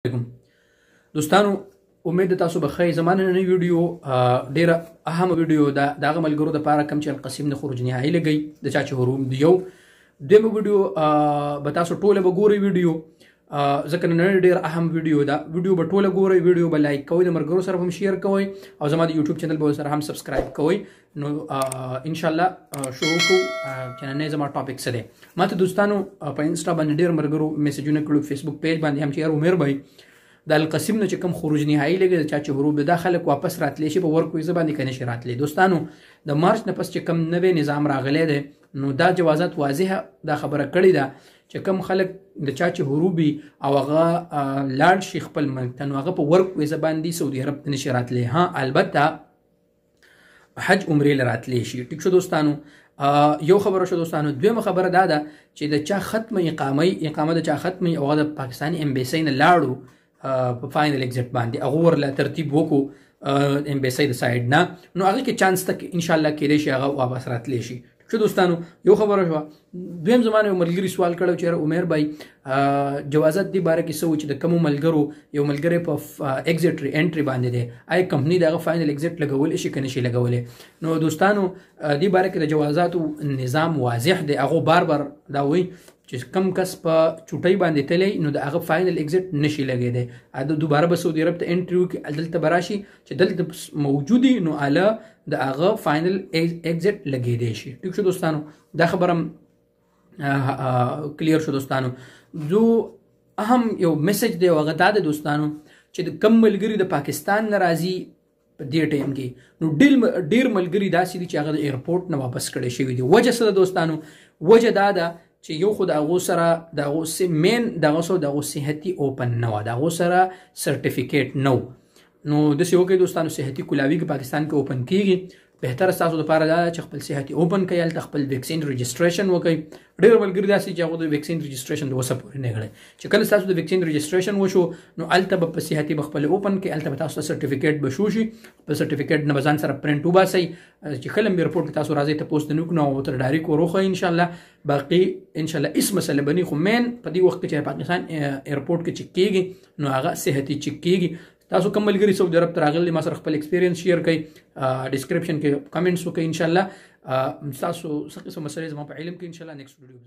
علیکم دوستانو، امید ده تاسو بخیر. زمانه نن ویډیو ډیره اهم ویډیو ده. دغه ملګرو د پاره کم چې القسیم نه خروج نهایی لګی د چا چې هروم دی یو دمو ویډیو به تاسو ټوله به ګوري ویډیو ځکه نن ډیره اهم ویډیو ده. ویډیو به ټوله ګوري، ویډیو به لایک کوئ، د ملګرو سره هم شیر کوئ او زما د یوټیوب چینل به سره هم سبسکرایب کوئ. نو ان شاء الله شروع کوو چې نن زما ټاپک څه دی. ماته دوستانو په انسټا باندې ډیر ملګرو میسجونه کړو، فیسبوک پیج باندې هم چې یار عمر بھائی د القسیم نه چې کوم خروج نهایی لګي چا چې هروب د خلک واپس راتلی شي په ورکو یې باندې کنه شي راتلی. دوستانو د مارچ نه پس چې کوم نوې نظام راغلی دی نو دا جوازات واضحه دا خبره کړې ده چې کوم خلک د چا چې هروبي او هغه لاړ شي خپل ملک ته نو هغه په ورکو یې باندې سعودي عرب ته نشي راتلی. ها البته حج عمرې لراتلی شي. ټیک شو دوستانو، یو خبره شو دوستانو. دویمه خبره دا ده چې د چا ختم اقامه د چا ختم او د پاکستاني امبیسي نه لاړو په فاینل ایگزیټ باندې هغه ورله ترتیب وکړو امبیسي د سایډ نه نو هغه کې چانس تک ان شاء الله کېدای شي هغه واپس راتلی شي. شو دوستانو یو خبره شو. دویم زمانه یو ملګری سوال کړو چې عمر بھائی جوازات دی باره کې سوچ د کوم ملګرو یو ملګری په ایگزیټ ری انټری باندې دی آی کمپنی دغه فاینل ایگزیټ لګول شي کنه شي لګولې. نو دوستانو دی باره کې د جوازاتو نظام واضح دی. هغه بار دا وایي چې کم کس په چوټۍ باندې تللی نو د هغه فاینل ایگزیټ نشي لګېدی. د دوباره به سعودي عرب ته انټریو کې دلته به راشي چې دلته موجودي نو اله د هغه فاینل ایگزیټ لګېدی شي. ټیک شو دوستانو، دا خبره کلیر شو دوستانو. جو اهم یو میسج دی هغه دا د دوستانو چې د کم ملګري د پاکستان نه راځي په دې ټایم کې نو ډیر ملګري داسې دي چې هغه د ایرپورټ نه واپس کړی شوي دي. وجه څه ده دوستانو؟ وجه دا ده چې یو خو د هغو سره د هغو مین دغه سره د هغو صحتي اوپن نه وه، د هغو سره سرټیفیکیټ نه و. نو داسې وکړئ دوستانو صحتي کولاوي که پاکستان کې اوپن کېږي بهتره ستاسو لپاره دا چې خپل صحتي اوپن کړئ، هلته خپل ویکسین رجسټریشن وکړئ. ډېر ملګري داسې چې هغو د ویکسین رجسټریشن د اوسه پورې نه کړی چې کله ستاسو د ویکسین رجسټریشن وشو نو هلته به په صحتي به خپل اوپن کړئ، هلته به تاسو ته سرټیفیکیټ به شو شي. په سرټیفیکیټ نه به ځان سره پرنټ وباسئ چې کله هم ایرپورټ کې تاسو راځئ تپوس ته نه وکړو او ورته ډایرکټ وروښئ. انشاءالله باقي انشاءالله هېڅ مسله به نه وي، خو مین په دې وخت کې چې پاکستان ایرپورټ کې چک کېږي نو هغه صحتي چک کېږي. تاسو کوم ملګري سعودي عرب ته راغلي ما سره خپل ایکسپیرینس شیر کړئ، ډسکرپشن کې کمنټس وکړئ. انشاءالله تاسو څه قسم مسلې زما په علم کې انشاءالله نیکسټ ویډیو